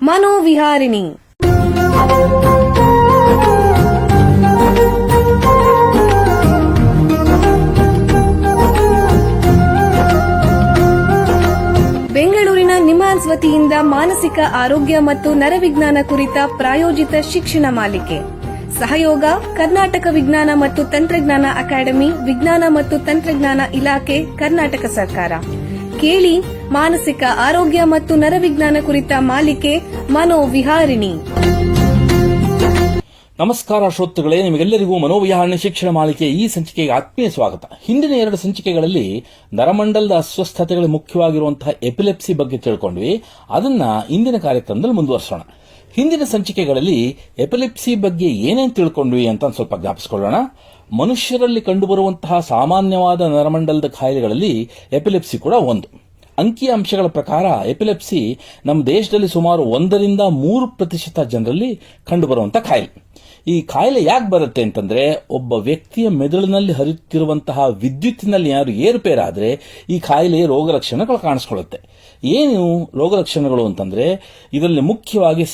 ಮನೋವಿಹಾರಿಣಿ. ಬೆಂಗಳೂರಿನ ನಿಮ್ಹಾನ್ಸ್ ವತಿಯಿಂದ ಮಾನಸಿಕ ಆರೋಗ್ಯ ಮತ್ತು ನರವಿಜ್ಞಾನ ಕುರಿತ ಪ್ರಾಯೋಜಿತ ಶಿಕ್ಷಣ ಮಾಲಿಕೆ. ಸಹಯೋಗ ಕರ್ನಾಟಕ ವಿಜ್ಞಾನ ಮತ್ತು ತಂತ್ರಜ್ಞಾನ ಅಕಾಡೆಮಿ, ವಿಜ್ಞಾನ ಮತ್ತು ತಂತ್ರಜ್ಞಾನ ಇಲಾಖೆ, ಕರ್ನಾಟಕ ಸರ್ಕಾರ. ಕೇಳಿ ಮಾನಸಿಕ ಆರೋಗ್ಯ ಮತ್ತು ನರವಿಜ್ಞಾನ ಕುರಿತ ಮಾಲಿಕೆ ಮನೋವಿಹಾರಿಣಿ. ನಮಸ್ಕಾರ ಶ್ರೋತೃಗಳೇ, ನಿಮಗೆಲ್ಲರಿಗೂ ಮನೋವಿಹಾರಣೆ ಶಿಕ್ಷಣ ಮಾಲಿಕೆ ಈ ಸಂಚಿಕೆಗೆ ಆತ್ಮೀಯ ಸ್ವಾಗತ. ಹಿಂದಿನ 2 ಸಂಚಿಕೆಗಳಲ್ಲಿ ನರಮಂಡಲದ ಅಸ್ವಸ್ಥತೆಗಳು ಮುಖ್ಯವಾಗಿರುವಂತಹ ಎಪಿಲೆಪ್ಸಿ ಬಗ್ಗೆ ತಿಳ್ಕೊಂಡ್ವಿ. ಅದನ್ನ ಇಂದಿನ ಕಾರ್ಯಕ್ರಮದಲ್ಲಿ ಮುಂದುವರಿಸೋಣ. ಹಿಂದಿನ ಸಂಚಿಕೆಗಳಲ್ಲಿ ಎಪಿಲೆಪ್ಸಿ ಬಗ್ಗೆ ಏನೇನು ತಿಳ್ಕೊಂಡ್ವಿ ಅಂತ ಸ್ವಲ್ಪ ಜ್ಞಾಪಿಸಿಕೊಳ್ಳೋಣ. ಮನುಷ್ಯರಲ್ಲಿ ಕಂಡುಬರುವಂತಹ ಸಾಮಾನ್ಯವಾದ ನರಮಂಡಲದ ಕಾಯಿಲೆಗಳಲ್ಲಿ ಎಪಿಲೆಪ್ಸಿ ಕೂಡ ಒಂದು. ಅಂಕಿ ಅಂಶಗಳ ಪ್ರಕಾರ ಎಪಿಲೆಪ್ಸಿ ನಮ್ಮ ದೇಶದಲ್ಲಿ ಸುಮಾರು 1-3% ಜನರಲ್ಲಿ ಕಂಡುಬರುವಂತಹ ಕಾಯಿಲೆ. ಈ ಕಾಯಿಲೆ ಯಾಕೆ ಬರುತ್ತೆ ಅಂತಂದ್ರೆ, ಒಬ್ಬ ವ್ಯಕ್ತಿಯ ಮೆದುಳಿನಲ್ಲಿ ಹರಿಯುತ್ತಿರುವಂತಹ ವಿದ್ಯುತ್ತಿನಲ್ಲಿ ಯಾರು ಏರುಪೇರಾದ್ರೆ ಈ ಕಾಯಿಲೆ ರೋಗ ಲಕ್ಷಣಗಳು ಕಾಣಿಸ್ಕೊಳ್ಳುತ್ತೆ. ಏನು ರೋಗ ಲಕ್ಷಣಗಳು ಅಂತಂದ್ರೆ, ಇದರಲ್ಲಿ ಮುಖ್ಯವಾಗಿ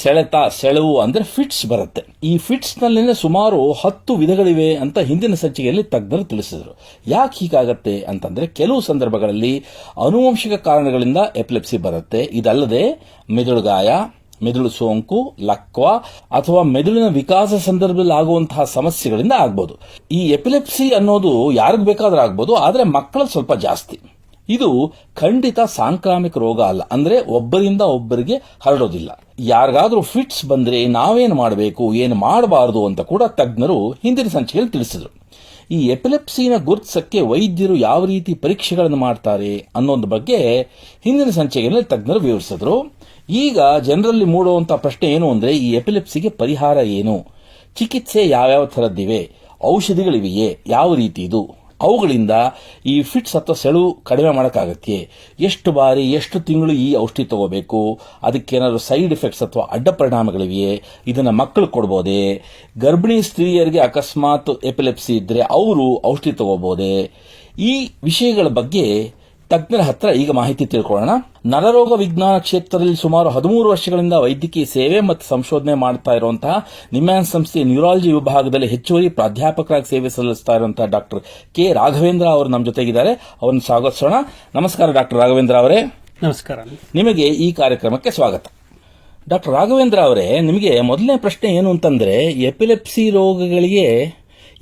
ಸೆಳೆವು ಅಂದ್ರೆ ಫಿಟ್ಸ್ ಬರುತ್ತೆ. ಈ ಫಿಟ್ಸ್ ನಲ್ಲಿ ಸುಮಾರು 10 ವಿಧಗಳಿವೆ ಅಂತ ಹಿಂದಿನ ಸಂಚಿಕೆಯಲ್ಲಿ ತಜ್ಞರು ತಿಳಿಸಿದರು. ಯಾಕೆ ಹೀಗಾಗತ್ತೆ ಅಂತಂದ್ರೆ, ಕೆಲವು ಸಂದರ್ಭಗಳಲ್ಲಿ ಆನುವಂಶಿಕ ಕಾರಣಗಳಿಂದ ಎಪಿಲೆಪ್ಸಿ ಬರುತ್ತೆ. ಇದಲ್ಲದೆ ಮೆದುಳುಗಾಯ, ಮೆದುಳು ಸೋಂಕು, ಲಕ್ವ ಅಥವಾ ಮೆದುಳಿನ ವಿಕಾಸ ಸಂದರ್ಭದಲ್ಲಿ ಆಗುವಂತಹ ಸಮಸ್ಯೆಗಳಿಂದ ಆಗಬಹುದು. ಈ ಎಪಿಲೆಪ್ಸಿ ಅನ್ನೋದು ಯಾರಿಗೂ ಬೇಕಾದ್ರೂ ಆಗಬಹುದು, ಆದರೆ ಮಕ್ಕಳು ಸ್ವಲ್ಪ ಜಾಸ್ತಿ. ಇದು ಖಂಡಿತ ಸಾಂಕ್ರಾಮಿಕ ರೋಗ ಅಲ್ಲ, ಅಂದ್ರೆ ಒಬ್ಬರಿಂದ ಒಬ್ಬರಿಗೆ ಹರಡೋದಿಲ್ಲ. ಯಾರಿಗಾದ್ರೂ ಫಿಟ್ಸ್ ಬಂದ್ರೆ ನಾವೇನು ಮಾಡಬೇಕು, ಏನು ಮಾಡಬಾರದು ಅಂತ ಕೂಡ ತಜ್ಞರು ಹಿಂದಿನ ಸಂಚಿಕೆಯಲ್ಲಿ ತಿಳಿಸಿದರು. ಈ ಎಪಿಲೆಪ್ಸಿನ ಗುರುತಿಸಕ್ಕೆ ವೈದ್ಯರು ಯಾವ ರೀತಿ ಪರೀಕ್ಷೆಗಳನ್ನು ಮಾಡ್ತಾರೆ ಅನ್ನೋದ್ರ ಬಗ್ಗೆ ಹಿಂದಿನ ಸಂಚಿಕೆಯಲ್ಲಿ ತಜ್ಞರು ವಿವರಿಸಿದ್ರು. ಈಗ ಜನರಲ್ಲಿ ಮೂಡುವಂತಹ ಪ್ರಶ್ನೆ ಏನು ಅಂದ್ರೆ, ಈ ಎಪಿಲೆಪ್ಸಿಗೆ ಪರಿಹಾರ ಏನು, ಚಿಕಿತ್ಸೆ ಯಾವ್ಯಾವ ಥರದ್ದಿವೆ, ಔಷಧಿಗಳಿವೆಯೇ, ಯಾವ ರೀತಿ ಇದು, ಅವುಗಳಿಂದ ಈ ಫಿಟ್ಸ್ ಅಥವಾ ಸೆಳೆವು ಕಡಿಮೆ ಮಾಡೋಕ್ಕಾಗತ್ತೆ, ಎಷ್ಟು ಬಾರಿ ಎಷ್ಟು ತಿಂಗಳು ಈ ಔಷಧಿ ತಗೋಬೇಕು, ಅದಕ್ಕೇನಾದ್ರು ಸೈಡ್ ಎಫೆಕ್ಟ್ಸ್ ಅಥವಾ ಅಡ್ಡ ಪರಿಣಾಮಗಳಿವೆಯೇ, ಇದನ್ನ ಮಕ್ಕಳು ಕೊಡಬಹುದೇ, ಗರ್ಭಿಣಿ ಸ್ತ್ರೀಯರಿಗೆ ಅಕಸ್ಮಾತ್ ಎಪಿಲೆಪ್ಸಿ ಇದ್ರೆ ಅವರು ಔಷಧಿ ತಗೋಬಹುದೇ, ಈ ವಿಷಯಗಳ ಬಗ್ಗೆ ತಜ್ಞರ ಹತ್ರ ಈಗ ಮಾಹಿತಿ ತಿಳ್ಕೊಳ್ಳೋಣ. ನರರೋಗ ವಿಜ್ಞಾನ ಕ್ಷೇತ್ರದಲ್ಲಿ ಸುಮಾರು 13 ವರ್ಷಗಳಿಂದ ವೈದ್ಯಕೀಯ ಸೇವೆ ಮತ್ತು ಸಂಶೋಧನೆ ಮಾಡ್ತಾ ಇರುವಂತಹ ನಿಮ್ಹಾನ್ಸ್ ಸಂಸ್ಥೆಯ ನ್ಯೂರಾಲಜಿ ವಿಭಾಗದಲ್ಲಿ ಹೆಚ್ಚುವರಿ ಪ್ರಾಧ್ಯಾಪಕರಾಗಿ ಸೇವೆ ಸಲ್ಲಿಸ್ತಾ ಇರುವಂತಹ ಡಾಕ್ಟರ್ ಕೆ ರಾಘವೇಂದ್ರ ಅವರು ನಮ್ಮ ಜೊತೆಗಿದ್ದಾರೆ. ಅವರನ್ನು ಸ್ವಾಗತಿಸೋಣ. ನಮಸ್ಕಾರ ಡಾಕ್ಟರ್ ರಾಘವೇಂದ್ರ ಅವರೇ. ನಮಸ್ಕಾರ. ನಿಮಗೆ ಈ ಕಾರ್ಯಕ್ರಮಕ್ಕೆ ಸ್ವಾಗತ. ಡಾಕ್ಟರ್ ರಾಘವೇಂದ್ರ ಅವರೇ, ನಿಮಗೆ ಮೊದಲನೇ ಪ್ರಶ್ನೆ ಏನು ಅಂತಂದ್ರೆ, ಎಪಿಲೆಪ್ಸಿ ರೋಗಗಳಿಗೆ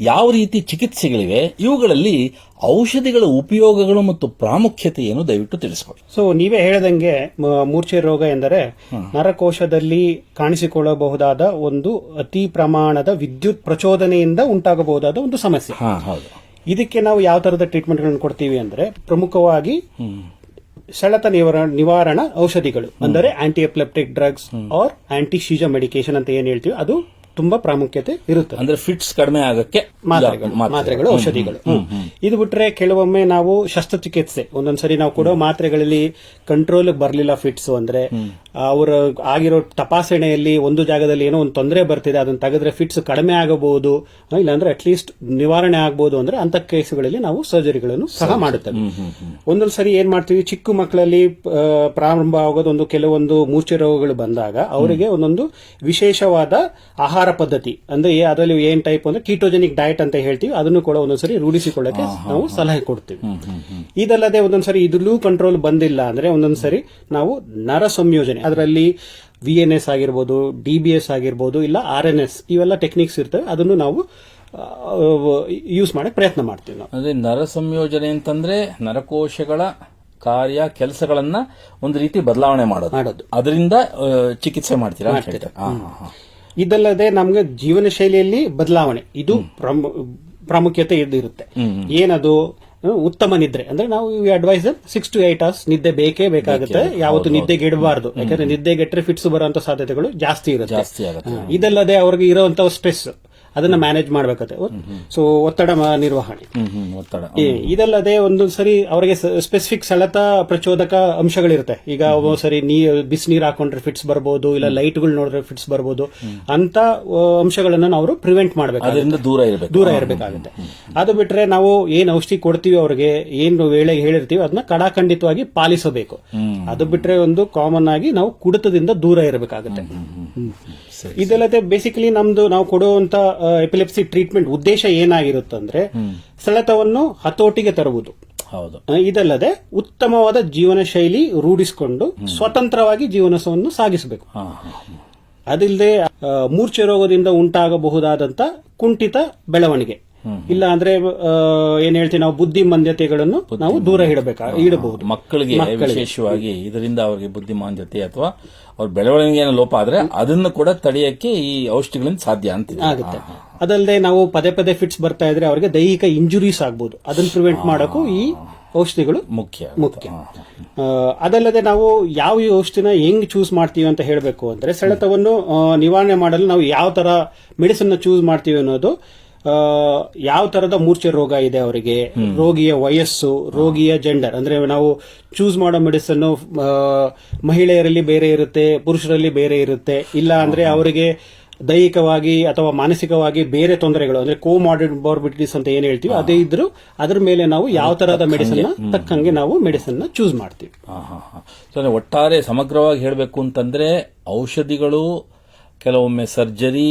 ಯಾವ ರೀತಿ ಚಿಕಿತ್ಸೆಗಳಿವೆ, ಇವುಗಳಲ್ಲಿ ಔಷಧಿಗಳ ಉಪಯೋಗಗಳು ಮತ್ತು ಪ್ರಾಮುಖ್ಯತೆ ಏನು, ದಯವಿಟ್ಟು ತಿಳಿಸಿಕೊಡಿ. ಸೊ ನೀವೇ ಹೇಳದಂಗೆ ಮೂರ್ಛೆ ರೋಗ ಎಂದರೆ ನರಕೋಶದಲ್ಲಿ ಕಾಣಿಸಿಕೊಳ್ಳಬಹುದಾದ ಒಂದು ಅತಿ ಪ್ರಮಾಣದ ವಿದ್ಯುತ್ ಪ್ರಚೋದನೆಯಿಂದ ಉಂಟಾಗಬಹುದಾದ ಒಂದು ಸಮಸ್ಯೆ. ಇದಕ್ಕೆ ನಾವು ಯಾವ ತರದ ಟ್ರೀಟ್ಮೆಂಟ್ ಗಳನ್ನು ಕೊಡ್ತೀವಿ ಅಂದ್ರೆ, ಪ್ರಮುಖವಾಗಿ ಸೆಳೆತ ನಿವಾರಣಾ ಔಷಧಿಗಳು ಅಂದರೆ anti epileptic drugs or anti seizure medication ಅಂತ ಏನ್ ಹೇಳ್ತೀವಿ, ಅದು ತುಂಬಾ ಪ್ರಾಮುಖ್ಯತೆ ಇರುತ್ತೆ. ಅಂದ್ರೆ ಫಿಟ್ಸ್ ಕಡಿಮೆ ಆಗಕ್ಕೆ ಮಾತ್ರೆಗಳು, ಔಷಧಿಗಳು. ಇದು ಬಿಟ್ರೆ ಕೆಲವೊಮ್ಮೆ ನಾವು ಶಸ್ತ್ರಚಿಕಿತ್ಸೆ, ಒಂದೊಂದ್ಸರಿ ನಾವು ಕೊಡೋ ಮಾತ್ರೆಗಳಲ್ಲಿ ಕಂಟ್ರೋಲ್ ಬರಲಿಲ್ಲ ಫಿಟ್ಸ್ ಅಂದ್ರೆ, ಅವರ ಆಗಿರೋ ತಪಾಸಣೆಯಲ್ಲಿ ಒಂದು ಜಾಗದಲ್ಲಿ ಏನೋ ಒಂದು ತೊಂದರೆ ಬರ್ತಿದೆ, ಅದನ್ನ ತೆಗೆದ್ರೆ ಫಿಟ್ಸ್ ಕಡಿಮೆ ಆಗಬಹುದು, ಇಲ್ಲಾಂದ್ರೆ ಅಟ್ಲೀಸ್ಟ್ ನಿವಾರಣೆ ಆಗಬಹುದು. ಅಂದ್ರೆ ಅಂತ ಕೇಸುಗಳಲ್ಲಿ ನಾವು ಸರ್ಜರಿಗಳನ್ನು ಸಹ ಮಾಡುತ್ತೇವೆ. ಒಂದೊಂದು ಸರಿ ಏನ್ ಮಾಡ್ತೀವಿ, ಚಿಕ್ಕ ಮಕ್ಕಳಲ್ಲಿ ಪ್ರಾರಂಭ ಆಗೋದೊಂದು ಕೆಲವೊಂದು ಮೂರ್ಛೆ ರೋಗಗಳು ಬಂದಾಗ ಅವರಿಗೆ ಒಂದೊಂದು ವಿಶೇಷವಾದ ಆಹಾರ ಪದ್ಧತಿ, ಅಂದ್ರೆ ಅದರಲ್ಲಿ ಏನ್ ಟೈಪ್ ಅಂದ್ರೆ ಕೀಟೋಜೆನಿಕ್ ಡಯಟ್ ಅಂತ ಹೇಳ್ತೀವಿ, ಅದನ್ನು ಕೂಡ ಒಂದೊಂದ್ಸರಿ ರೂಢಿಸಿಕೊಳ್ಳಕ್ಕೆ ನಾವು ಸಲಹೆ ಕೊಡ್ತೀವಿ. ಇದಲ್ಲದೆ ಒಂದೊಂದ್ಸರಿ ಇದ್ರಲ್ಲೂ ಕಂಟ್ರೋಲ್ ಬಂದಿಲ್ಲ ಅಂದ್ರೆ ಒಂದೊಂದ್ಸರಿ ನಾವು ನರ ಸಂಯೋಜನೆ, ಅದರಲ್ಲಿ VNS ಆಗಿರ್ಬೋದು, DBS ಆಗಿರ್ಬೋದು, ಇಲ್ಲ RNS, ಇವೆಲ್ಲ ಟೆಕ್ನಿಕ್ಸ್ ಇರ್ತವೆ, ಅದನ್ನು ನಾವು ಯೂಸ್ ಮಾಡಕ್ಕೆ ಪ್ರಯತ್ನ ಮಾಡ್ತೀವಿ. ನಾವು ಅಂದ್ರೆ ನರ ಸಂಯೋಜನೆ ಅಂತಂದ್ರೆ ನರಕೋಶಗಳ ಕಾರ್ಯ ಕೆಲಸಗಳನ್ನ ಒಂದು ರೀತಿ ಬದಲಾವಣೆ ಮಾಡೋದು, ಅದರಿಂದ ಚಿಕಿತ್ಸೆ ಮಾಡ್ತೀರಾ? ಇದಲ್ಲದೆ ನಮ್ಗೆ ಜೀವನ ಶೈಲಿಯಲ್ಲಿ ಬದಲಾವಣೆ, ಇದು ಪ್ರಾಮುಖ್ಯತೆ ಇರುತ್ತೆ. ಏನದು, ಉತ್ತಮ ನಿದ್ರೆ ಅಂದ್ರೆ ನಾವು ಅಡ್ವೈಸ್ 6 to 8 hours ನಿದ್ದೆ ಬೇಕೇ ಬೇಕಾಗುತ್ತೆ. ಯಾವತ್ತು ನಿದ್ದೆಗೆಡಬಾರದು, ಯಾಕಂದ್ರೆ ನಿದ್ದೆಗೆಟ್ಟರೆ ಫಿಟ್ಸ್ ಬರುವಂತ ಸಾಧ್ಯತೆಗಳು ಜಾಸ್ತಿ ಇರುತ್ತೆ. ಇದಲ್ಲದೆ ಅವ್ರಿಗೆ ಇರುವಂತಹ ಸ್ಟ್ರೆಸ್, ಅದನ್ನ ಮ್ಯಾನೇಜ್ ಮಾಡಬೇಕಾಗುತ್ತೆ. ಸೊ ಒತ್ತಡ ನಿರ್ವಹಣೆ. ಒತ್ತಡ. ಇದಲ್ಲದೆ ಒಂದೊಂದು ಸರಿ ಅವರಿಗೆ ಸ್ಪೆಸಿಫಿಕ್ ಸೆಳೆತ ಪ್ರಚೋದಕ ಅಂಶಗಳಿರುತ್ತೆ. ಈಗ ಒಂದೊಂದ್ಸರಿ ಬಿಸಿನೀರು ಹಾಕೊಂಡ್ರೆ ಫಿಟ್ಸ್ ಬರ್ಬೋದು, ಇಲ್ಲ ಲೈಟ್ಗಳು ನೋಡಿದ್ರೆ ಫಿಟ್ಸ್ ಬರ್ಬೋದು. ಅಂತ ಅಂಶಗಳನ್ನ ನಾವು ಪ್ರಿವೆಂಟ್ ಮಾಡಬೇಕು, ದೂರ ಇರಬೇಕಾಗುತ್ತೆ. ಅದು ಬಿಟ್ರೆ ನಾವು ಏನ್ ಔಷಧಿ ಕೊಡ್ತೀವಿ ಅವ್ರಿಗೆ, ಏನು ವೇಳೆಗೆ ಹೇಳಿರ್ತೀವಿ ಅದನ್ನ ಕಡಾಖಂಡಿತವಾಗಿ ಪಾಲಿಸಬೇಕು. ಅದು ಬಿಟ್ರೆ ಒಂದು ಕಾಮನ್ ಆಗಿ ನಾವು ಕುಡಿತದಿಂದ ದೂರ ಇರಬೇಕಾಗುತ್ತೆ. ಇದಲ್ಲದೆ ಬೇಸಿಕಲಿ ನಾವು ಕೊಡುವಂತ ಎಪಿಲೆಪ್ಸಿ ಟ್ರೀಟ್ಮೆಂಟ್ ಉದ್ದೇಶ ಏನಾಗಿರುತ್ತಂದ್ರೆ ಸೆಳೆತವನ್ನು ಹತೋಟಿಗೆ ತರುವುದು. ಹೌದು. ಇದಲ್ಲದೆ ಉತ್ತಮವಾದ ಜೀವನ ಶೈಲಿ ರೂಢಿಸಿಕೊಂಡು ಸ್ವತಂತ್ರವಾಗಿ ಜೀವನವನ್ನು ಸಾಗಿಸಬೇಕು. ಅದಿಲ್ಲದೆ ಮೂರ್ಛೆ ರೋಗದಿಂದ ಉಂಟಾಗಬಹುದಾದಂತ ಕುಂಠಿತ ಬೆಳವಣಿಗೆ, ಇಲ್ಲ ಅಂದ್ರೆ ಏನ್ ಹೇಳ್ತೀವಿ ನಾವು ಬುದ್ಧಿಮಾಂದ್ಯತೆಗಳನ್ನು ನಾವು ದೂರ ಇಡಬಹುದು. ಮಕ್ಕಳಿಗೆ ವಿಶೇಷವಾಗಿ ಇದರಿಂದ ಅವರಿಗೆ ಬುದ್ಧಿಮಾಂದ್ಯತೆ ಅಥವಾ ಅವ್ರ ಬೆಳವಣಿಗೆಯ ಲೋಪ ಆದ್ರೆ ಅದನ್ನು ಕೂಡ ತಡೆಯಕ್ಕೆ ಈ ಔಷಧಿಗಳಿಂದ ಸಾಧ್ಯ ಅಂತ ಆಗುತ್ತೆ. ಅದಲ್ಲದೆ ನಾವು ಪದೇ ಪದೇ ಫಿಟ್ಸ್ ಬರ್ತಾ ಇದ್ರೆ ಅವರಿಗೆ ದೈಹಿಕ ಇಂಜುರೀಸ್ ಆಗ್ಬಹುದು. ಅದನ್ನ ಪ್ರಿವೆಂಟ್ ಮಾಡೋಕ್ಕೂ ಈ ಔಷಧಿಗಳು ಮುಖ್ಯ. ಅದಲ್ಲದೆ ನಾವು ಯಾವ ಔಷಧಿನ ಹೆಂಗ್ ಚೂಸ್ ಮಾಡ್ತೀವಿ ಅಂತ ಹೇಳಬೇಕು ಅಂದ್ರೆ ಸೆಳೆತವನ್ನು ನಿವಾರಣೆ ಮಾಡಲು ನಾವು ಯಾವ ತರ ಮೆಡಿಸಿನ್ ಚೂಸ್ ಮಾಡ್ತೀವಿ ಅನ್ನೋದು, ಯಾವ ತರದ ಮೂರ್ಛೆ ರೋಗ ಇದೆ ಅವರಿಗೆ, ರೋಗಿಯ ವಯಸ್ಸು, ರೋಗಿಯ ಜೆಂಡರ್, ಅಂದ್ರೆ ನಾವು ಚೂಸ್ ಮಾಡೋ ಮೆಡಿಸಿನ್ ಮಹಿಳೆಯರಲ್ಲಿ ಬೇರೆ ಇರುತ್ತೆ, ಪುರುಷರಲ್ಲಿ ಬೇರೆ ಇರುತ್ತೆ. ಇಲ್ಲ ಅಂದ್ರೆ ಅವರಿಗೆ ದೈಹಿಕವಾಗಿ ಅಥವಾ ಮಾನಸಿಕವಾಗಿ ಬೇರೆ ತೊಂದರೆಗಳು ಅಂದ್ರೆ ಕೋಮಾರ್ಬಿಡಿಟೀಸ್ ಅಂತ ಏನ್ ಹೇಳ್ತೀವಿ ಅದೇ ಇದ್ರು ಅದ್ರ ಮೇಲೆ ನಾವು ಯಾವ ತರಹದ ಮೆಡಿಸಿನ್ ತಕ್ಕಂಗೆ ನಾವು ಮೆಡಿಸಿನ್ ಚೂಸ್ ಮಾಡ್ತೀವಿ. ಒಟ್ಟಾರೆ ಸಮಗ್ರವಾಗಿ ಹೇಳಬೇಕು ಅಂತಂದ್ರೆ ಔಷಧಿಗಳು, ಕೆಲವೊಮ್ಮೆ ಸರ್ಜರಿ,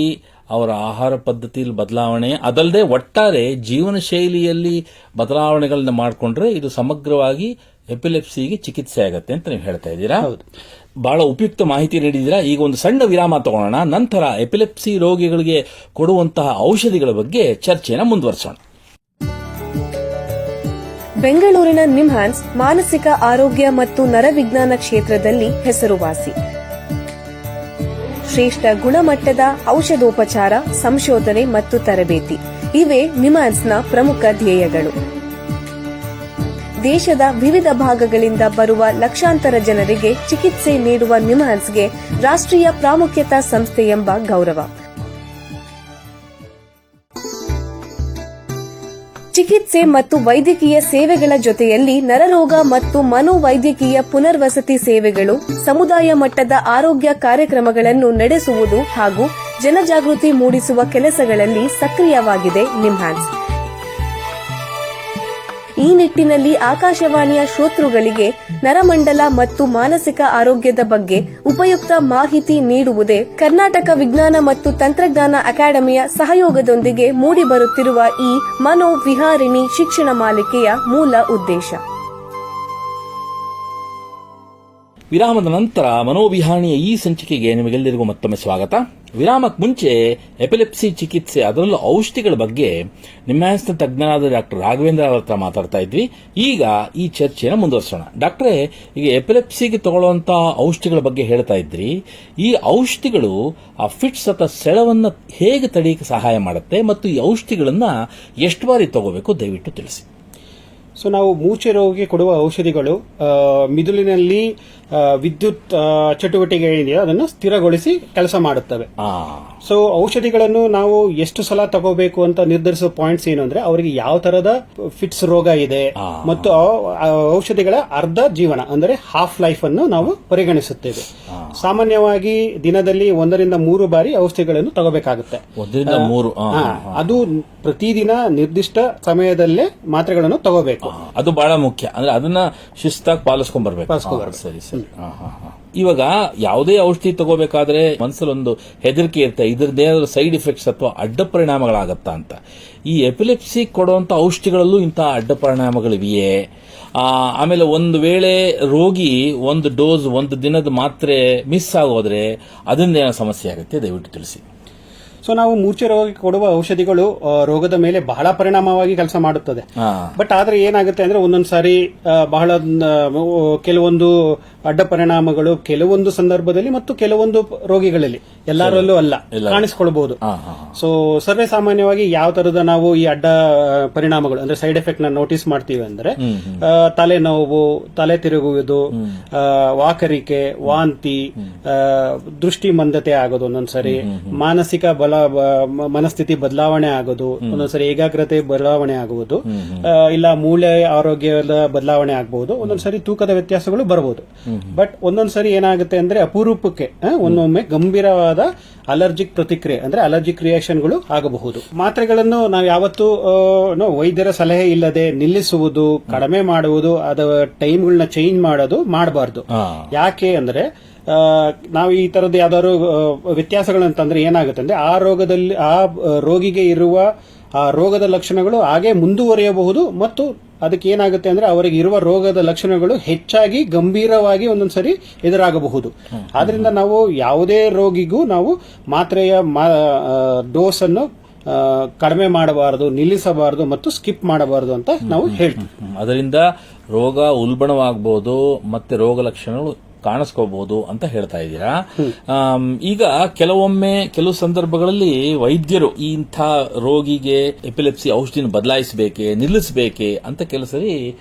ಅವರ ಆಹಾರ ಪದ್ಧತಿಯಲ್ಲಿ ಬದಲಾವಣೆ, ಅದಲ್ಲದೆ ಒಟ್ಟಾರೆ ಜೀವನ ಶೈಲಿಯಲ್ಲಿ ಬದಲಾವಣೆಗಳನ್ನ ಮಾಡಿಕೊಂಡ್ರೆ ಇದು ಸಮಗ್ರವಾಗಿ ಎಪಿಲೆಪ್ಸಿಗೆ ಚಿಕಿತ್ಸೆ ಆಗತ್ತೆ ಅಂತ ನೀವು ಹೇಳ್ತಾ ಇದ್ದೀರಾ. ಬಹಳ ಉಪಯುಕ್ತ ಮಾಹಿತಿ ನೀಡಿದ್ದೀರಾ. ಈಗ ಒಂದು ಸಣ್ಣ ವಿರಾಮ ತಗೊಳ್ಳೋಣ. ನಂತರ ಎಪಿಲೆಪ್ಸಿ ರೋಗಿಗಳಿಗೆ ಕೊಡುವಂತಹ ಔಷಧಿಗಳ ಬಗ್ಗೆ ಚರ್ಚೆನ ಮುಂದುವರಿಸೋಣ. ಬೆಂಗಳೂರಿನ ನಿಮ್ಹಾನ್ಸ್ ಮಾನಸಿಕ ಆರೋಗ್ಯ ಮತ್ತು ನರವಿಜ್ಞಾನ ಕ್ಷೇತ್ರದಲ್ಲಿ ಹೆಸರುವಾಸಿ. ಶ್ರೇಷ್ಠ ಗುಣಮಟ್ಟದ ಔಷಧೋಪಚಾರ, ಸಂಶೋಧನೆ ಮತ್ತು ತರಬೇತಿ ಇವೇ ನಿಮ್ಹಾನ್ಸ್ನ ಪ್ರಮುಖ ಧ್ಯೇಯಗಳು. ದೇಶದ ವಿವಿಧ ಭಾಗಗಳಿಂದ ಬರುವ ಲಕ್ಷಾಂತರ ಜನರಿಗೆ ಚಿಕಿತ್ಸೆ ನೀಡುವ ನಿಮ್ಹಾನ್ಸ್ಗೆ ರಾಷ್ಟ್ರೀಯ ಪ್ರಾಮುಖ್ಯತಾ ಸಂಸ್ಥೆ ಎಂಬ ಗೌರವ. ಚಿಕಿತ್ಸೆ ಮತ್ತು ವೈದ್ಯಕೀಯ ಸೇವೆಗಳ ಜೊತೆಯಲ್ಲಿ ನರರೋಗ ಮತ್ತು ಮನೋವೈದ್ಯಕೀಯ ಪುನರ್ವಸತಿ ಸೇವೆಗಳು, ಸಮುದಾಯ ಮಟ್ಟದ ಆರೋಗ್ಯ ಕಾರ್ಯಕ್ರಮಗಳನ್ನು ನಡೆಸುವುದು ಹಾಗೂ ಜನಜಾಗೃತಿ ಮೂಡಿಸುವ ಕೆಲಸಗಳಲ್ಲಿ ಸಕ್ರಿಯವಾಗಿದೆ ನಿಮ್ಹಾನ್ಸ್. ಈ ನಿಟ್ಟಿನಲ್ಲಿ ಆಕಾಶವಾಣಿಯ ಶ್ರೋತೃಗಳಿಗೆ ನರಮಂಡಲ ಮತ್ತು ಮಾನಸಿಕ ಆರೋಗ್ಯದ ಬಗ್ಗೆ ಉಪಯುಕ್ತ ಮಾಹಿತಿ ನೀಡುವುದೇ ಕರ್ನಾಟಕ ವಿಜ್ಞಾನ ಮತ್ತು ತಂತ್ರಜ್ಞಾನ ಅಕಾಡೆಮಿಯ ಸಹಯೋಗದೊಂದಿಗೆ ಮೂಡಿಬರುತ್ತಿರುವ ಈ ಮನೋವಿಹಾರಿಣಿ ಶಿಕ್ಷಣ ಮಾಲಿಕೆಯ ಮೂಲ ಉದ್ದೇಶ. ವಿರಾಮದ ನಂತರ ಮನೋವಿಹಾಣಿಯ ಈ ಸಂಚಿಕೆಗೆ ನಿಮಗೆಲ್ಲರಿಗೂ ಮತ್ತೊಮ್ಮೆ ಸ್ವಾಗತ. ವಿರಾಮಕ್ಕೆ ಮುಂಚೆ ಎಪಿಲೆಪ್ಸಿ ಚಿಕಿತ್ಸೆ, ಅದರಲ್ಲೂ ಔಷಧಿಗಳ ಬಗ್ಗೆ ನಿಮ್ಹಾನ್ಸ್ನ ತಜ್ಞರಾದ ಡಾಕ್ಟರ್ ರಾಘವೇಂದ್ರ ಅವರ ಹತ್ರ ಮಾತಾಡ್ತಾ ಇದ್ವಿ. ಈಗ ಈ ಚರ್ಚೆಯನ್ನು ಮುಂದುವರಿಸೋಣ. ಡಾಕ್ಟ್ರೇ, ಈಗ ಎಪಿಲೆಪ್ಸಿಗೆ ತಗೊಳ್ಳುವಂತಹ ಔಷಧಿಗಳ ಬಗ್ಗೆ ಹೇಳ್ತಾ ಇದ್ರಿ. ಈ ಔಷಧಿಗಳು ಆ ಫಿಟ್ಸ್ ಅಥವಾ ಸೆಳವನ್ನು ಹೇಗೆ ತಡೆಯಕ್ಕೆ ಸಹಾಯ ಮಾಡುತ್ತೆ ಮತ್ತು ಈ ಔಷಧಿಗಳನ್ನ ಎಷ್ಟು ಬಾರಿ ತಗೋಬೇಕು ದಯವಿಟ್ಟು ತಿಳಿಸಿ. ಸೊ ನಾವು ಮೂರ್ಛೆ ರೋಗಿಗೆ ಕೊಡುವ ಔಷಧಿಗಳು ಮಿದುಳಿನಲ್ಲಿ ವಿದ್ಯುತ್ ಚಟುವಟಿಕೆ ಏನಿದೆ ಅದನ್ನು ಸ್ಥಿರಗೊಳಿಸಿ ಕೆಲಸ ಮಾಡುತ್ತವೆ. ಸೊ ಔಷಧಿಗಳನ್ನು ನಾವು ಎಷ್ಟು ಸಲ ತಗೋಬೇಕು ಅಂತ ನಿರ್ಧರಿಸುವ ಪಾಯಿಂಟ್ಸ್ ಏನು ಅಂದ್ರೆ ಅವರಿಗೆ ಯಾವ ತರದ ಫಿಟ್ಸ್ ರೋಗ ಇದೆ ಮತ್ತು ಔಷಧಿಗಳ ಅರ್ಧ ಜೀವನ ಅಂದ್ರೆ ಹಾಫ್ ಲೈಫ್ ಅನ್ನು ನಾವು ಪರಿಗಣಿಸುತ್ತೇವೆ. ಸಾಮಾನ್ಯವಾಗಿ ದಿನದಲ್ಲಿ 1 ರಿಂದ 3 ಬಾರಿ ಔಷಧಿಗಳನ್ನು ತಗೋಬೇಕಾಗುತ್ತೆ. ಅದು ಪ್ರತಿದಿನ ನಿರ್ದಿಷ್ಟ ಸಮಯದಲ್ಲೇ ಮಾತ್ರೆಗಳನ್ನು ತಗೋಬೇಕು. ಅದು ಬಹಳ ಮುಖ್ಯ. ಅಂದ್ರೆ ಅದನ್ನ ಶಿಸ್ತಾಗಿ ಪಾಲಿಸ್ಕೊಂಡ್ ಬರ್ಬೇಕು. ಸರಿ ಸರಿ. ಇವಾಗ ಯಾವುದೇ ಔಷಧಿ ತಗೋಬೇಕಾದ್ರೆ ಮನಸ್ಸಲ್ಲಿ ಒಂದು ಹೆದರಿಕೆ ಇರುತ್ತೆ, ಇದ್ರದ್ದೇನಾದ್ರೂ ಸೈಡ್ ಇಫೆಕ್ಟ್ಸ್ ಅಥವಾ ಅಡ್ಡ ಪರಿಣಾಮಗಳಾಗತ್ತಾ ಅಂತ. ಈ ಎಪಿಲೆಪ್ಸಿ ಕೊಡುವಂತ ಔಷಧಿಗಳಲ್ಲೂ ಇಂತಹ ಅಡ್ಡ ಪರಿಣಾಮಗಳಿವೆಯೇ? ಆಮೇಲೆ ಒಂದು ವೇಳೆ ರೋಗಿ ಒಂದು ಡೋಸ್, ಒಂದು ದಿನದ ಮಾತ್ರೆ ಮಿಸ್ ಆಗೋದ್ರೆ ಅದರಿಂದ ಏನೋ ಸಮಸ್ಯೆ ಆಗುತ್ತೆ, ದಯವಿಟ್ಟು ತಿಳಿಸಿ. ಸೊ ನಾವು ಮೂರ್ಛೆ ರೋಗಕ್ಕೆ ಕೊಡುವ ಔಷಧಿಗಳು ರೋಗದ ಮೇಲೆ ಬಹಳ ಪರಿಣಾಮವಾಗಿ ಕೆಲಸ ಮಾಡುತ್ತದೆ. ಬಟ್ ಆದ್ರೆ ಏನಾಗುತ್ತೆ ಅಂದ್ರೆ ಒಂದೊಂದ್ಸಾರಿ ಬಹಳ ಕೆಲವೊಂದು ಅಡ್ಡ ಪರಿಣಾಮಗಳು ಕೆಲವೊಂದು ಸಂದರ್ಭದಲ್ಲಿ ಮತ್ತು ಕೆಲವೊಂದು ರೋಗಿಗಳಲ್ಲಿ, ಎಲ್ಲರಲ್ಲೂ ಅಲ್ಲ, ಕಾಣಿಸಿಕೊಳ್ಳಬಹುದು. ಸೊ ಸರ್ವೇ ಸಾಮಾನ್ಯವಾಗಿ ಯಾವ ತರದ ನಾವು ಈ ಅಡ್ಡ ಪರಿಣಾಮಗಳು ಅಂದ್ರೆ ಸೈಡ್ ಎಫೆಕ್ಟ್ ನ ನೋಟಿಸ್ ಮಾಡ್ತೀವಿ ಅಂದ್ರೆ ತಲೆನೋವು, ತಲೆ ತಿರುಗುವುದು, ವಾಕರಿಕೆ, ವಾಂತಿ, ದೃಷ್ಟಿ ಮಂದತೆ ಆಗೋದು, ಒಂದೊಂದ್ಸರಿ ಮಾನಸಿಕ ಮನಸ್ಥಿತಿ ಬದಲಾವಣೆ ಆಗೋದು, ಒಂದೊಂದ್ಸರಿ ಏಕಾಗ್ರತೆ ಬದಲಾವಣೆ ಆಗುವುದು, ಇಲ್ಲ ಮೂಳೆ ಆರೋಗ್ಯದ ಬದಲಾವಣೆ ಆಗಬಹುದು, ಒಂದೊಂದ್ಸರಿ ತೂಕದ ವ್ಯತ್ಯಾಸಗಳು ಬರಬಹುದು. ಬಟ್ ಒಂದೊಂದ್ಸರಿ ಏನಾಗುತ್ತೆ ಅಂದ್ರೆ ಅಪರೂಪಕ್ಕೆ ಒಂದೊಮ್ಮೆ ಗಂಭೀರವಾದ ಅಲರ್ಜಿಕ್ ಪ್ರತಿಕ್ರಿಯೆ ಅಂದ್ರೆ ಅಲರ್ಜಿಕ್ ರಿಯಾಕ್ಷನ್ಗಳು ಆಗಬಹುದು. ಮಾತ್ರೆಗಳನ್ನು ನಾವು ಯಾವತ್ತೂ ವೈದ್ಯರ ಸಲಹೆ ಇಲ್ಲದೆ ನಿಲ್ಲಿಸುವುದು, ಕಡಿಮೆ ಮಾಡುವುದು, ಅದರ ಟೈಮ್ಗಳನ್ನ ಚೇಂಜ್ ಮಾಡೋದು ಮಾಡಬಾರ್ದು. ಯಾಕೆ ಅಂದ್ರೆ ನಾವು ಈ ತರದ ಯಾವ್ದಾದ್ರು ವ್ಯತ್ಯಾಸಗಳಂತಂದ್ರೆ ಏನಾಗುತ್ತೆ ಅಂದ್ರೆ ಆ ರೋಗದಲ್ಲಿ ಆ ರೋಗಿಗೆ ಇರುವ ಆ ರೋಗದ ಲಕ್ಷಣಗಳು ಹಾಗೆ ಮುಂದುವರಿಯಬಹುದು ಮತ್ತು ಅದಕ್ಕೆ ಏನಾಗುತ್ತೆ ಅಂದ್ರೆ ಅವರಿಗೆ ಇರುವ ರೋಗದ ಲಕ್ಷಣಗಳು ಹೆಚ್ಚಾಗಿ ಗಂಭೀರವಾಗಿ ಒಂದೊಂದ್ಸರಿ ಎದುರಾಗಬಹುದು. ಆದ್ರಿಂದ ನಾವು ಯಾವುದೇ ರೋಗಿಗೂ ನಾವು ಮಾತ್ರೆಯ ಡೋಸ್ ಅನ್ನು ಕಡಿಮೆ ಮಾಡಬಾರದು, ನಿಲ್ಲಿಸಬಾರದು ಮತ್ತು ಸ್ಕಿಪ್ ಮಾಡಬಾರದು ಅಂತ ನಾವು ಹೇಳ್ತೀವಿ. ಅದರಿಂದ ರೋಗ ಉಲ್ಬಣವಾಗಬಹುದು ಮತ್ತೆ ರೋಗ ಲಕ್ಷಣಗಳು ಕಾಣಿಸ್ಕೋಬಹುದು ಅಂತ ಹೇಳ್ತಾ ಇದ್ದೀರಾ. ಈಗ ಕೆಲವು ಸಂದರ್ಭಗಳಲ್ಲಿ ವೈದ್ಯರು ಇಂಥ ರೋಗಿಗೆ ಎಪಿಲೆಪ್ಸಿ ಔಷಧಿನ ಬದಲಾಯಿಸಬೇಕೆ ನಿಲ್ಲಿಸಬೇಕೆ ಅಂತ ಕೆಲವು ಸರಿ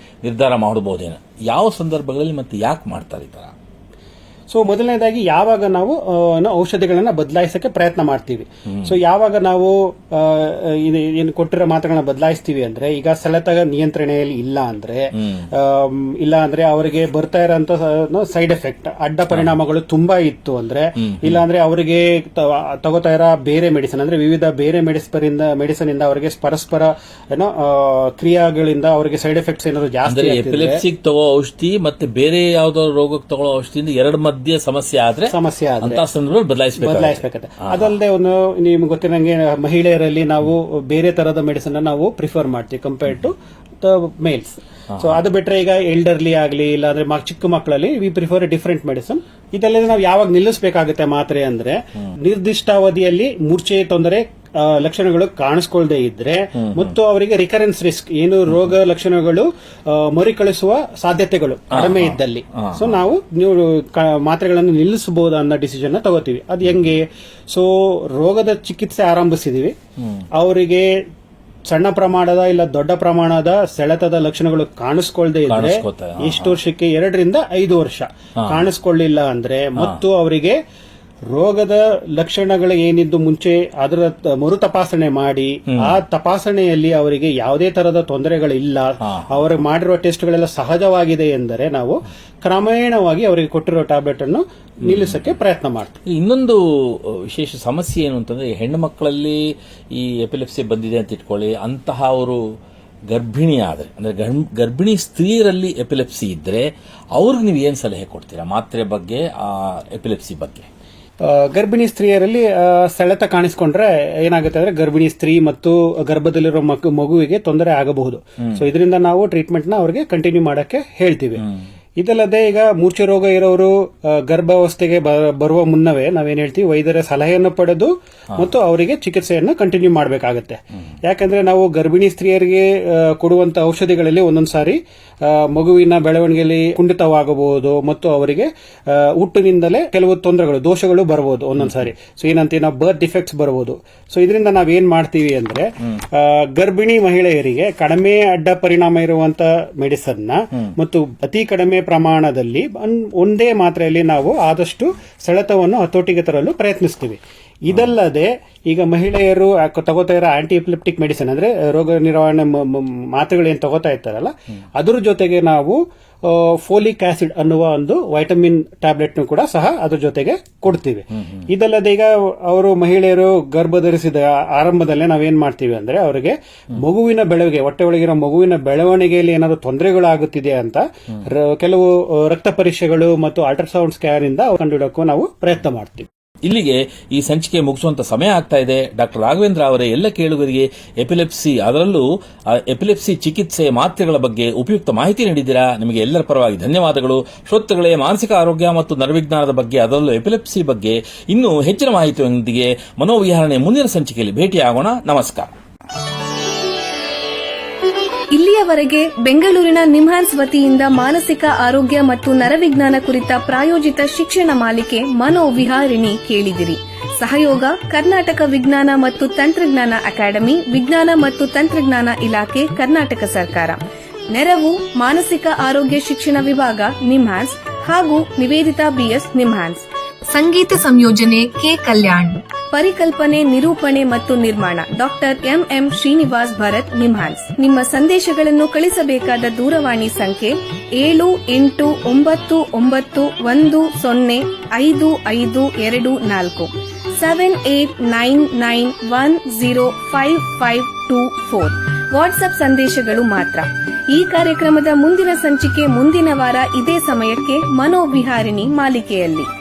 ನಿರ್ಧಾರ ಮಾಡಬಹುದೇನೋ. ಯಾವ ಸಂದರ್ಭಗಳಲ್ಲಿ ಮತ್ತೆ ಯಾಕೆ ಮಾಡ್ತಾರೆ ಈ ತರ? ಸೊ ಮೊದಲನೇದಾಗಿ ಯಾವಾಗ ನಾವು ಔಷಧಿಗಳನ್ನ ಬದಲಾಯಿಸಕ್ಕೆ ಪ್ರಯತ್ನ ಮಾಡ್ತೀವಿ, ಸೊ ಯಾವಾಗ ನಾವು ಏನು ಕೊಟ್ಟಿರೋ ಮಾತ್ರೆಗಳನ್ನ ಬದಲಾಯಿಸ್ತೀವಿ ಅಂದ್ರೆ ಈಗ ಸೆಳೆತ ನಿಯಂತ್ರಣೆಯಲ್ಲಿ ಇಲ್ಲ ಅಂದ್ರೆ ಅವರಿಗೆ ಬರ್ತಾ ಇರೋಂತ ಸೈಡ್ ಎಫೆಕ್ಟ್ ಅಡ್ಡ ಪರಿಣಾಮಗಳು ತುಂಬಾ ಇತ್ತು ಅಂದ್ರೆ, ಇಲ್ಲ ಅಂದ್ರೆ ಅವರಿಗೆ ತಗೋತಾ ಇರೋ ಬೇರೆ ಮೆಡಿಸಿನ್ ಅಂದ್ರೆ ವಿವಿಧ ಬೇರೆ ಮೆಡಿಸಿನ್ ಇಂದ ಅವರಿಗೆ ಪರಸ್ಪರ ಕ್ರಿಯಾಗಳಿಂದ ಅವರಿಗೆ ಸೈಡ್ ಎಫೆಕ್ಟ್ಸ್ ಏನಾದ್ರು ಜಾಸ್ತಿ ಎಪಿಲೆಪ್ಸಿಗೆ ತಗೋ ಔಷಧಿ ಮತ್ತೆ ಬೇರೆ ಯಾವ್ದೋ ರೋಗಕ್ಕೆ ತಗೊಳ್ಳೋ ಔಷಧಿಯಿಂದ ಎರಡು ಮಧ್ಯೆ ಸಮಸ್ಯೆ ಆದ್ರೆ ಅಂತ ಸಂದರ್ಭದಲ್ಲಿ ಬದಲಾಯಿಸಬೇಕಾಗುತ್ತೆ. ಅದಲ್ಲದೆ ಒಂದು ನಿಮ್ಗೆ ಗೊತ್ತಿರಂಗೆ ಮಹಿಳೆಯರಲ್ಲಿ ನಾವು ಬೇರೆ ತರದ ಮೆಡಿಸಿನ್ ನಾವು ಪ್ರಿಫರ್ ಮಾಡ್ತೀವಿ ಕಂಪೇರ್ ಟು ಮೇಲ್ಸ್. ಸೊ ಅದು ಬಿಟ್ರೆ ಈಗ ಎಲ್ಡರ್ಲಿ ಆಗಲಿ ಇಲ್ಲ ಅಂದ್ರೆ ಚಿಕ್ಕ ಮಕ್ಕಳಲ್ಲಿ ವಿ ಪ್ರಿಫರ್ ಡಿಫರೆಂಟ್ ಮೆಡಿಸಿನ್. ಇದೆಲ್ಲ ನಾವು ಯಾವಾಗ ನಿಲ್ಲಿಸಬೇಕಾಗುತ್ತೆ ಮಾತ್ರೆ ಅಂದ್ರೆ ನಿರ್ದಿಷ್ಟ ಅವಧಿಯಲ್ಲಿ ಮೂರ್ಛೆ ತೊಂದರೆ ಲಕ್ಷಣಗಳು ಕಾಣಿಸ್ಕೊಳ್ದೇ ಇದ್ರೆ ಮತ್ತು ಅವರಿಗೆ ರಿಕರೆನ್ಸ್ ರಿಸ್ಕ್ ಏನು ರೋಗ ಲಕ್ಷಣಗಳು ಮರುಕಳಿಸುವ ಸಾಧ್ಯತೆಗಳು ಕಡಿಮೆ ಇದ್ದಲ್ಲಿ ಸೊ ನಾವು ಮಾತ್ರೆಗಳನ್ನು ನಿಲ್ಲಿಸಬಹುದು ಅನ್ನೋ ಡಿಸಿಷನ್ ತಗೋತೀವಿ. ಅದು ಹೆಂಗೆ? ಸೊ ರೋಗದ ಚಿಕಿತ್ಸೆ ಆರಂಭಿಸಿದೀವಿ, ಅವರಿಗೆ ಸಣ್ಣ ಪ್ರಮಾಣದ ಇಲ್ಲ ದೊಡ್ಡ ಪ್ರಮಾಣದ ಸೆಳೆತದ ಲಕ್ಷಣಗಳು ಕಾಣಿಸ್ಕೊಳ್ದೇ ಇದ್ರೆ ಎಷ್ಟು ವರ್ಷಕ್ಕೆ 2 ರಿಂದ 5 ವರ್ಷ ಕಾಣಿಸ್ಕೊಳ್ಳಿಲ್ಲ ಅಂದ್ರೆ ಮತ್ತು ಅವರಿಗೆ ರೋಗದ ಲಕ್ಷಣಗಳು ಏನಿದ್ದು ಮುಂಚೆ ಅದರ ಮರು ತಪಾಸಣೆ ಮಾಡಿ ಆ ತಪಾಸಣೆಯಲ್ಲಿ ಅವರಿಗೆ ಯಾವುದೇ ತರದ ತೊಂದರೆಗಳಿಲ್ಲ, ಅವರು ಮಾಡಿರುವ ಟೆಸ್ಟ್ಗಳೆಲ್ಲ ಸಹಜವಾಗಿದೆ ಎಂದರೆ ನಾವು ಕ್ರಮೇಣವಾಗಿ ಅವರಿಗೆ ಕೊಟ್ಟಿರೋ ಟ್ಯಾಬ್ಲೆಟ್ ಅನ್ನು ನಿಲ್ಲಿಸಕ್ಕೆ ಪ್ರಯತ್ನ ಮಾಡ್ತೀವಿ. ಇನ್ನೊಂದು ವಿಶೇಷ ಸಮಸ್ಯೆ ಏನು ಅಂತಂದ್ರೆ ಹೆಣ್ಣು ಮಕ್ಕಳಲ್ಲಿ ಈ ಎಪಿಲೆಪ್ಸಿ ಬಂದಿದೆ ಅಂತ ಇಟ್ಕೊಳ್ಳಿ, ಅಂತಹ ಅವರು ಗರ್ಭಿಣಿ ಆದ್ರೆ ಅಂದ್ರೆ ಗರ್ಭಿಣಿ ಸ್ತ್ರೀಯರಲ್ಲಿ ಎಪಿಲೆಪ್ಸಿ ಇದ್ರೆ ಅವ್ರಿಗೆ ನೀವು ಏನ್ ಸಲಹೆ ಕೊಡ್ತೀರಾ ಮಾತ್ರೆ ಬಗ್ಗೆ, ಆ ಎಪಿಲೆಪ್ಸಿ ಬಗ್ಗೆ? ಗರ್ಭಿಣಿ ಸ್ತ್ರೀಯರಲ್ಲಿ ಸೆಳೆತ ಕಾಣಿಸ್ಕೊಂಡ್ರೆ ಏನಾಗುತ್ತೆ ಅಂದ್ರೆ ಗರ್ಭಿಣಿ ಸ್ತ್ರೀ ಮತ್ತು ಗರ್ಭದಲ್ಲಿರೋ ಮಗುವಿಗೆ ತೊಂದರೆ ಆಗಬಹುದು. ಸೊ ಇದರಿಂದ ನಾವು ಟ್ರೀಟ್ಮೆಂಟ್ ನ ಅವ್ರಿಗೆ ಕಂಟಿನ್ಯೂ ಮಾಡಕ್ಕೆ ಹೇಳ್ತೀವಿ. ಇದಲ್ಲದೆ ಈಗ ಮೂರ್ಛೆ ರೋಗ ಇರೋರು ಗರ್ಭಾವಸ್ಥೆಗೆ ಬರುವ ಮುನ್ನವೇ ನಾವೇನ್ ಹೇಳ್ತೀವಿ, ವೈದ್ಯರ ಸಲಹೆಯನ್ನು ಪಡೆದು ಮತ್ತು ಅವರಿಗೆ ಚಿಕಿತ್ಸೆಯನ್ನು ಕಂಟಿನ್ಯೂ ಮಾಡಬೇಕಾಗತ್ತೆ. ಯಾಕಂದ್ರೆ ನಾವು ಗರ್ಭಿಣಿ ಸ್ತ್ರೀಯರಿಗೆ ಕೊಡುವಂತ ಔಷಧಿಗಳಲ್ಲಿ ಒಂದೊಂದ್ಸಾರಿ ಮಗುವಿನ ಬೆಳವಣಿಗೆಯಲ್ಲಿ ಕುಂಠಿತವಾಗಬಹುದು ಮತ್ತು ಅವರಿಗೆ ಹುಟ್ಟಿನಿಂದಲೇ ಕೆಲವು ತೊಂದರೆಗಳು ದೋಷಗಳು ಬರಬಹುದು ಒಂದೊಂದ್ಸಾರಿ. ಸೊ ಏನಂತೀವಿ ನಾವು ಬರ್ತ್ ಡಿಫೆಕ್ಟ್ಸ್ ಬರಬಹುದು. ಸೊ ಇದರಿಂದ ನಾವೇನ್ ಮಾಡ್ತೀವಿ ಅಂದ್ರೆ ಗರ್ಭಿಣಿ ಮಹಿಳೆಯರಿಗೆ ಕಡಿಮೆ ಅಡ್ಡ ಪರಿಣಾಮ ಇರುವಂತ ಮೆಡಿಸನ್ ನ ಮತ್ತು ಅತಿ ಕಡಿಮೆ ಪ್ರಮಾಣದಲ್ಲಿ ಒಂದೇ ಮಾತ್ರೆಯಲ್ಲಿ ನಾವು ಆದಷ್ಟು ಸೆಳೆತವನ್ನು ಹತೋಟಿಗೆ ತರಲು ಪ್ರಯತ್ನಿಸ್ತೀವಿ. ಇದಲ್ಲದೆ ಈಗ ಮಹಿಳೆಯರು ತಗೋತಾ ಇರೋ ಆಂಟಿ ಎಪಿಲೆಪ್ಟಿಕ್ ಮೆಡಿಸಿನ್ ಅಂದ್ರೆ ರೋಗ ನಿವಾರಣೆ ಮಾತ್ರೆಗಳು ಏನ್ ತಗೋತಾ ಇರ್ತಾರಲ್ಲ ಅದ್ರ ಜೊತೆಗೆ ನಾವು ಫೋಲಿಕ್ ಆಸಿಡ್ ಅನ್ನುವ ಒಂದು ವೈಟಮಿನ್ ಟ್ಯಾಬ್ಲೆಟ್ ಕೂಡ ಸಹ ಅದ್ರ ಜೊತೆಗೆ ಕೊಡ್ತೀವಿ. ಇದಲ್ಲದೆ ಈಗ ಅವರು ಮಹಿಳೆಯರು ಗರ್ಭ ಧರಿಸಿದ ಆರಂಭದಲ್ಲೇ ನಾವೇನ್ ಮಾಡ್ತೀವಿ ಅಂದ್ರೆ ಅವರಿಗೆ ಮಗುವಿನ ಬೆಳವಣಿಗೆ ಹೊಟ್ಟೆ ಒಳಗಿರೋ ಮಗುವಿನ ಬೆಳವಣಿಗೆಯಲ್ಲಿ ಏನಾದ್ರು ತೊಂದರೆಗಳಾಗುತ್ತಿದೆ ಅಂತ ಕೆಲವು ರಕ್ತ ಪರೀಕ್ಷೆಗಳು ಮತ್ತು ಅಲ್ಟ್ರಾಸೌಂಡ್ ಸ್ಕ್ಯಾನ್ ಇಂದ ಕಂಡುಹಿಡಕ್ಕೂ ನಾವು ಪ್ರಯತ್ನ ಮಾಡ್ತೀವಿ. ಇಲ್ಲಿಗೆ ಈ ಸಂಚಿಕೆ ಮುಗಿಸುವಂತ ಸಮಯ ಆಗ್ತಾ ಇದೆ. ಡಾಕ್ಟರ್ ರಾಘವೇಂದ್ರ ಅವರೇ ಎಲ್ಲ ಕೇಳುಗರಿಗೆ ಎಪಿಲೆಪ್ಸಿ ಅದರಲ್ಲೂ ಎಪಿಲೆಪ್ಸಿ ಚಿಕಿತ್ಸೆ ಮಾತ್ರೆಗಳ ಬಗ್ಗೆ ಉಪಯುಕ್ತ ಮಾಹಿತಿ ನೀಡಿದ್ದೀರಾ. ನಿಮಗೆ ಎಲ್ಲರ ಪರವಾಗಿ ಧನ್ಯವಾದಗಳು. ಶ್ರೋತೃಗಳೇ, ಮಾನಸಿಕ ಆರೋಗ್ಯ ಮತ್ತು ನರವಿಜ್ಞಾನದ ಬಗ್ಗೆ ಅದರಲ್ಲೂ ಎಪಿಲೆಪ್ಸಿ ಬಗ್ಗೆ ಇನ್ನೂ ಹೆಚ್ಚಿನ ಮಾಹಿತಿಯೊಂದಿಗೆ ಮನೋವಿಹಾರಣೆ ಮುಂದಿನ ಸಂಚಿಕೆಯಲ್ಲಿ ಭೇಟಿಯಾಗೋಣ. ನಮಸ್ಕಾರ. ಇಲ್ಲಿಯವರೆಗೆ ಬೆಂಗಳೂರಿನ ನಿಮ್ಹಾನ್ಸ್ ವತಿಯಿಂದ ಮಾನಸಿಕ ಆರೋಗ್ಯ ಮತ್ತು ನರವಿಜ್ಞಾನ ಕುರಿತ ಪ್ರಾಯೋಜಿತ ಶಿಕ್ಷಣ ಮಾಲಿಕೆ ಮನೋವಿಹಾರಿಣಿ ಕೇಳಿದಿರಿ. ಸಹಯೋಗ ಕರ್ನಾಟಕ ವಿಜ್ಞಾನ ಮತ್ತು ತಂತ್ರಜ್ಞಾನ ಅಕಾಡೆಮಿ, ವಿಜ್ಞಾನ ಮತ್ತು ತಂತ್ರಜ್ಞಾನ ಇಲಾಖೆ, ಕರ್ನಾಟಕ ಸರ್ಕಾರ. ನೆರವು ಮಾನಸಿಕ ಆರೋಗ್ಯ ಶಿಕ್ಷಣ ವಿಭಾಗ, ನಿಮ್ಹಾನ್ಸ್ ಹಾಗೂ ನಿವೇದಿತಾ ಬಿಎಸ್, ನಿಮ್ಹಾನ್ಸ್. ಸಂಗೀತ ಸಂಯೋಜನೆ ಕೆ. ಕಲ್ಯಾಣ್. ಪರಿಕಲ್ಪನೆ, ನಿರೂಪಣೆ ಮತ್ತು ನಿರ್ಮಾಣ ಡಾಕ್ಟರ್ ಎಂಎಂ ಶ್ರೀನಿವಾಸ್ ಭರತ್ ನಿಮ್ಹಾನ್ಸ್. ನಿಮ್ಮ ಸಂದೇಶಗಳನ್ನು ಕಳಿಸಬೇಕಾದ ದೂರವಾಣಿ ಸಂಖ್ಯೆ 7891105524 7899105524. ವಾಟ್ಸ್ಆಪ್ ಸಂದೇಶಗಳು ಮಾತ್ರ. ಈ ಕಾರ್ಯಕ್ರಮದ ಮುಂದಿನ ಸಂಚಿಕೆ ಮುಂದಿನ ವಾರ ಇದೇ ಸಮಯಕ್ಕೆ ಮನೋವಿಹಾರಿಣಿ ಮಾಲಿಕೆಯಲ್ಲಿ.